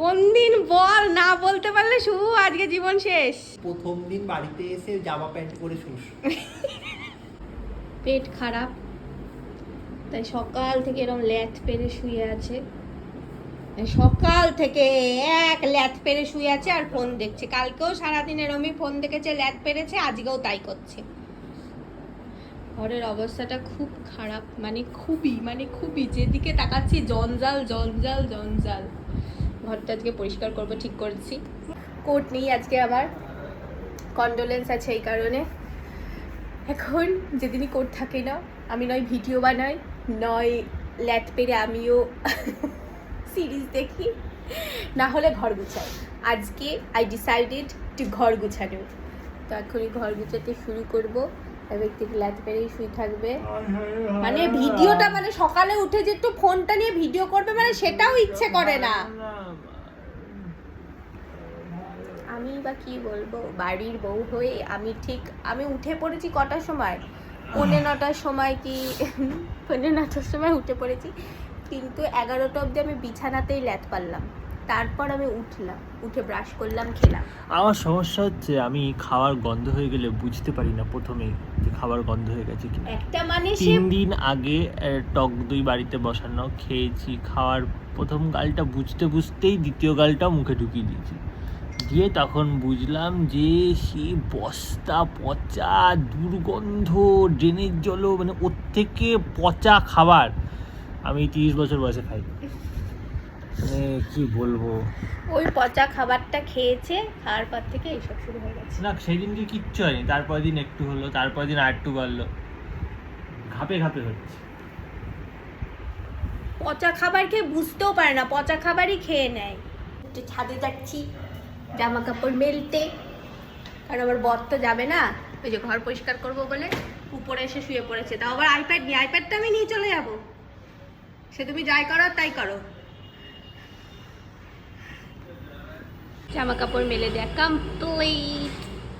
কোন দিন বল, না বলতে পারলে শুভ আজকে জীবন শেষ। প্রথম দিন বাড়িতে এসে জামা প্যান্ট করে শুস। পেট খারাপ, তাই সকাল থেকে এরকম ল্যাথ পেরে শুয়ে আছে। সকাল থেকে এক ল্যাথ পেরে শুয়ে আছে আর ফোন দেখছে। কালকেও সারাদিন এরমই ফোন দেখেছে, ল্যাথ পেরেছে, আজকেও তাই করছে। ঘরের অবস্থাটা খুব খারাপ, খুবই যেদিকে তাকাচ্ছি জঞ্জাল জঞ্জাল জঞ্জাল। ঘরটা আজকে পরিষ্কার করবো ঠিক করেছি। কোর্ট নেই আজকে, আমার কন্ডোলেন্স আছে এই কারণে। এখন যেদিনই কোর্ট থাকে না, আমি নয় ভিডিও বানাই, নয় ল্যাট পেরে আমিও সিরিজ দেখি, না হলে ঘর গুছাই। আজকে আই ডিসাইডেড টু ঘর গুছানো, তো এখনই ঘর গুছাতে শুরু করবো। ব্যক্তি ল্যাট পেরেই শুয়ে থাকবে, মানে ভিডিওটা মানে সকালে উঠে যে একটু ফোনটা নিয়ে ভিডিও করবে, মানে সেটাও ইচ্ছে করে না। আমি বা কি বলবো, বাড়ির বউ হয়ে আমি উঠে পড়েছি কটার সময়, 9:45 সময় কি 9:45 সময় উঠে পড়েছি, কিন্তু 11টা অবধি আমি বিছানাতেই ল্যাট পারলাম। তারপর আমি উঠলাম, উঠে ব্রাশ করলাম, খেলাম। আমার সমস্যা হচ্ছে আমি খাবার গন্ধ হয়ে গেলে বুঝতে পারি না প্রথমেই যে খাবার গন্ধ হয়ে গেছে কি। একটা মানে 3 দিন আগে টক দই বাড়িতে বসানো খেয়েছি, খাওয়ার প্রথম গালটা বুঝতেই দ্বিতীয় গালটাও মুখে ঢুকিয়ে দিয়েছি, দিয়ে তখন বুঝলাম যে সে বস্তা পচা দুর্গন্ধ, ড্রেনের জলও, মানে ওর থেকে পচা খাবার আমি 30 বছর বয়সে খাই। মানে কি বলবো, ওই পচা খাবারটা খেয়েছে, খাওয়ার পর থেকে এইসব শুরু হয়ে গেছে। না সেই দিনকে কিচ্ছু হয়নি, তারপর দিন একটু হলো, তারপর দিন আর একটু বাড়লো, ঘাপে ঘাপে হচ্ছে। পচা খাবার খেয়ে বুঝতেও পারে না, পচা খাবারই খেয়ে নেয়। একটু ছাদে যাচ্ছি জামা কাপড় মেলতে, কারণ আমার বর তো যাবে না, ওই যে ঘর পরিষ্কার করবো বলে উপরে এসে শুয়ে পড়েছে। তাও আবার আইপ্যাড নিয়ে, আইপ্যাডটা আমি নিয়ে চলে যাবো, সে তুমি যাই করো তাই করো। জামা কাপড় মেলে দেয়া কমপ্লিট।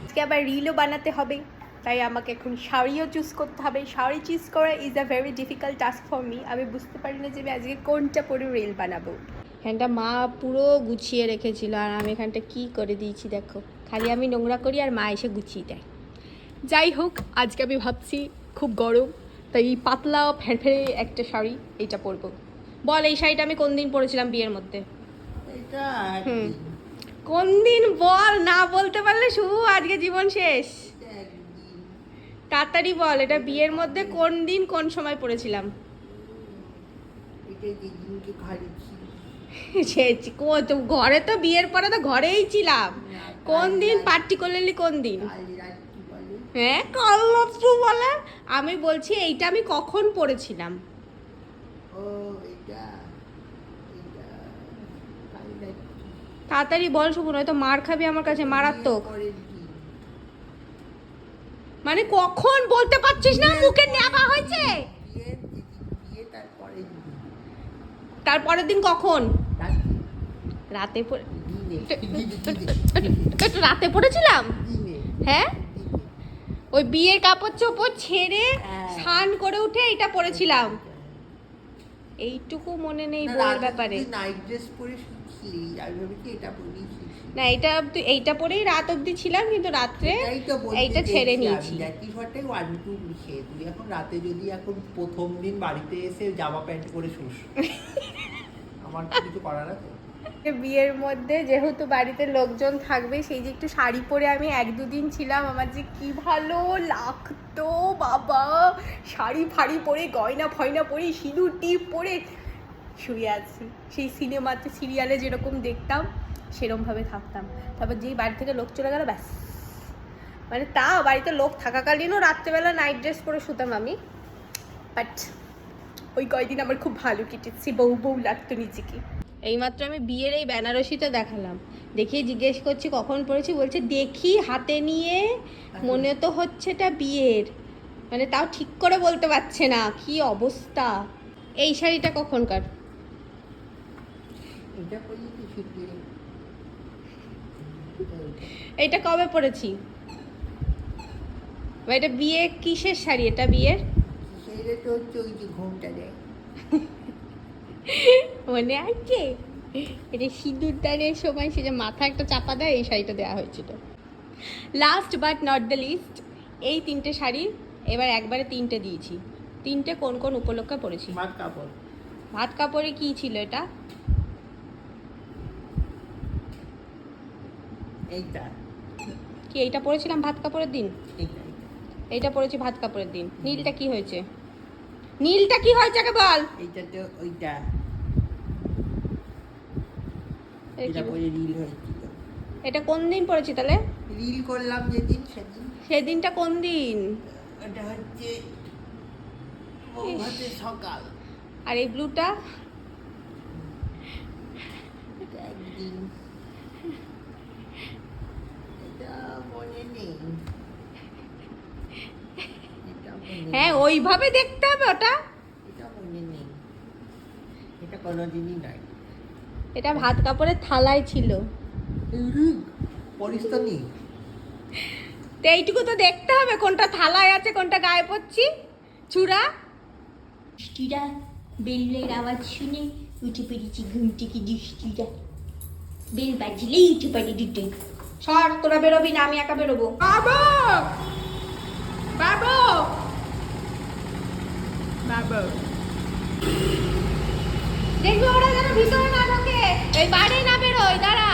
আজকে আবার রিলও বানাতে হবে, তাই আমাকে এখন শাড়িও চুজ করতে হবে। শাড়ি চুজ করা is a very difficult task for me. আমি বুঝতে পারি না যে আমি আজকে কোনটা পরে রিল বানাবো। এখানটা মা পুরো গুছিয়ে রেখেছিল, আর আমি এখানটা কি করে দিয়েছি দেখো। খালি আমি নোংরা করি আর মা এসে গুছিয়ে দেয়। যাই হোক, আজকে আমি ভাবছি খুব গরম, তাই পাতলা ফেরফেরে একটা শাড়ি এইটা পরবো। বল, এই শাড়িটা আমি কোন দিন পরেছিলাম বিয়ের মধ্যে? এটা কোন দিন বল, না বলতে পারলে শুভ আজকে জীবন শেষ। তাড়াতাড়ি বল, এটা বিয়ের মধ্যে কোন দিন কোন সময় পড়েছিলাম? তো ঘরে তো বিয়ের পরে তো ঘরেই ছিলাম। কোন দিন পার্টিকুলারলি কোন দিন? হ্যাঁ কালরাত্রি বলে। আমি বলছি এইটা আমি কখন পড়েছিলাম। তাড়াতাড়ি বল শুভ, নয়তো মার খাবি আমার কাছে, মারাত্মক। মানে কখন বলতে পারছিস না, মুখে নেওয়া হয়েছে। তারপরের দিন কখন? রাতে একটু রাতে পড়েছিলাম। হ্যাঁ, ওই বিয়ের কাপড় চোপড় ছেড়ে স্নান করে উঠে এটা পরেছিলাম। এইটুকু মনে নেই বইয়ের ব্যাপারে। নাইট ড্রেস পরে শুচ্ছিলি, আমি ভেবেছি এটা পরেই শুচ্ছি। না, এইটা পরেই রাত অবধি ছিলাম, কিন্তু রাত্রে এইটা ছেড়ে নিয়েছি। জ্যাকি শটে 1 2 লিখে তুই এখন রাতে যদি এখন প্রথম দিন বাড়িতে এসে জামা প্যান্ট করে শুস, আমার কিছু করার আছে? বিয়ের মধ্যে যেহেতু বাড়িতে লোকজন থাকবে, সেই যে একটু শাড়ি পরে আমি 1-2 দিন ছিলাম, আমার যে কি ভালো লাগতো বাবা। শাড়ি ফাড়ি পরে, গয়না ফয়না পরে, সিঁদুর টিপ পরে শুয়ে আছি। সেই সিনেমাতে সিরিয়ালে যেরকম দেখতাম সেরকমভাবে থাকতাম। তারপর যেই বাড়ি থেকে লোক চলে গেল, ব্যাস। মানে তাও বাড়িতে লোক থাকাকালীনও রাত্রেবেলা নাইট ড্রেস পরে শুতাম আমি, বাট ওই কয়দিন আমার খুব ভালো কেটেছে, বউ লাগতো নিজেকে। এইমাত্র আমি বিয়ের এই বেনারসিটা দেখালাম, দেখিয়ে জিজ্ঞেস করছি কখন পরেছি, বলছে দেখি হাতে নিয়ে মনে তো হচ্ছে এটা বিয়ের, মানে তাও ঠিক করে বলতে পারছে না, কি অবস্থা। এই শাড়িটা কখনকার? এটা কবে পরেছি? এটা বিয়ে কিসের শাড়ি? এটা বিয়ের সেটা তো হচ্ছে ওই যে ঘুমটা দেয়। মনে আছে? এটা সিঁদুর দানের সময় সে যে মাথা একটা চাপা দেয় এই শাড়িটা দেওয়া হয়েছিল। Last but not the least, এই 3টে শাড়ি এবার একবারে 3টে দিয়েছি। 3টে কোন কোন উপলক্ষে পরেছি। ভাত কাপড়, ভাত কাপড়ে কি ছিল এটা? এইটা কি এইটা পরেছিলাম ভাত কাপড়ের দিন? এইটা এইটা পরেছি ভাত কাপড়ের দিন। নীলটা কি হয়েছে? নীলটা কি হয়েছে আগে বল। এইটা তো ওইটা এটা এটা কি? পরে রিল হয়েছিল। এটা কোন দিন পরেছি তাহলে? রিল করলাম যেদিন সেদিন। সেদিনটা কোন দিন? এটা হচ্ছে বৌভাতের সকাল। আর এই ব্লুটা? এটা একদিন, এটা মনে নেই। এটা মনে হ্যাঁ নেই। ওইভাবে দেখতে হবে ওটা। এটা মনে নেই, এটা কোনোদিনই নাই। এটা ভাত কাপড়ের থালায় ছিল। পরিস্তানি তো এইটুকু তো দেখতে হবে কোনটা থালায় আছে কোনটা গায়ে পড়ছি। চূড়া দুষ্টিরা বেলের আওয়াজ শুনে উঠে পড়েছি ঘুম থেকে। দুষ্টিরা বেল বাজলেই উঠে পড়ি দুটো। সর তোরা বেরোবি না, আমি একা বেরোবো। বাবু বাবু বাবু দেখবি ওরা যেন ভিতরে না ঢোকে, এই বাইরে না বেরোয়। দাঁড়া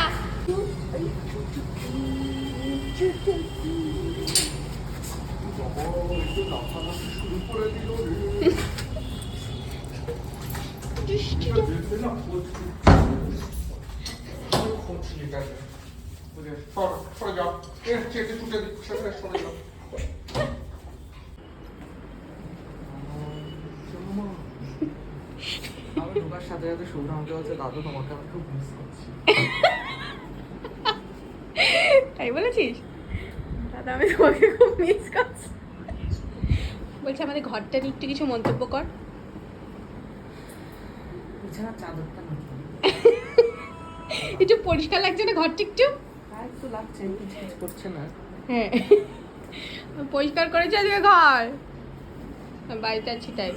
আমি ঢোকার সাথে সাথে শুভ্র আমাকে বলছে দাদু তোমাকে আমি খুব মিস করছি। তাই বলেছিস? দাদা আমি তোমাকে খুব মিস করছি। বলছি আমাদের ঘরটা নিয়ে একটু কিছু মন্তব্য কর। বিছানার চাদরটা নতুন, একটু পরিষ্কার লাগছে না ঘরটা একটু? আর একটু লাগছে, কিছু কিছু করছে না। হ্যাঁ পরিষ্কার করেছে আজকে ঘর, বাড়িতে আছি তাই।